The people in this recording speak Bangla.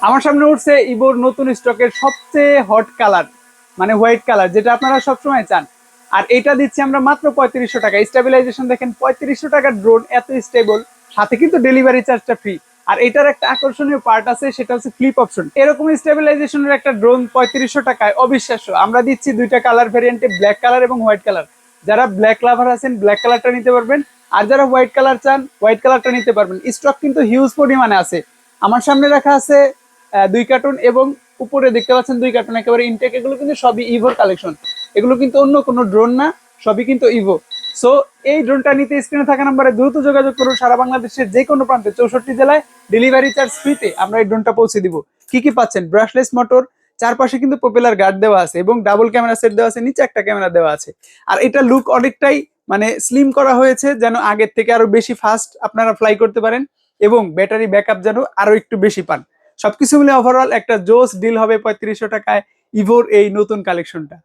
আমার সামনে উঠছে ইভোর নতুন স্টকের সবচেয়ে হট কালার, মানে হোয়াইট কালার, যেটা আপনারা সবসময় চান। আর এটা দিচ্ছি আমরা মাত্র 3500 টাকা। স্টেবিলাইজেশন দেখেন, 3500 টাকার ড্রোন এত স্টেবল, সাথে কিন্তু ডেলিভারি চার্জটা ফ্রি। আর এটার একটা আকর্ষণীয় পার্ট আছে, সেটা হচ্ছে ফ্লিপ অপশন। এরকম স্টেবিলাইজেশনের একটা ড্রোন 3500 টাকায় অবিশ্বাস্য। আমরা দিচ্ছি দুইটা কালার ভেরিয়েন্টে, ব্ল্যাক কালার এবং হোয়াইট কালার। যারা ব্ল্যাক লাভার আছেন ব্ল্যাক কালারটা নিতে পারবেন, আর যারা হোয়াইট কালার চান হোয়াইট কালারটা নিতে পারবেন। স্টক কিন্তু হিউজ পরিমাণে আছে। আমার সামনে রাখা আছে 2 কার্টুন, এবং উপরে দেখতে পাচ্ছেন 2 কার্টুন একেবারে ইনটেক। এগুলো কিন্তু সবই ইভোর কালেকশন, এগুলো কিন্তু অন্য কোনো ড্রোন না, সবই কিন্তু ইভো। সো এই ড্রোনটা নিতে স্ক্রিনে থাকা নাম্বারে দ্রুত যোগাযোগ করুন। সারা বাংলাদেশের যে কোনো প্রান্তে 64 জেলায় ডেলিভারি চার্জ ফ্রিতে আমরা এই ড্রোনটা পৌঁছে দিব। কি কি পাচ্ছেন? ব্রাশলেস মোটর, চারপাশে কিন্তু পপুলার গার্ড দেওয়া আছে, এবং ডাবল ক্যামেরা সেট দেওয়া আছে, নিচে একটা ক্যামেরা দেওয়া আছে। আর এটা লুক অনেকটাই মানে স্লিম করা হয়েছে, যেন আগের থেকে আরো বেশি ফাস্ট আপনারা ফ্লাই করতে পারেন, এবং ব্যাটারি ব্যাকআপ যেন আরো একটু বেশি পান। সবকিছু মিলে ওভারঅল একটা জোস ডিল হবে 3500 টাকায় ইভোর এই নতুন কালেকশনটা।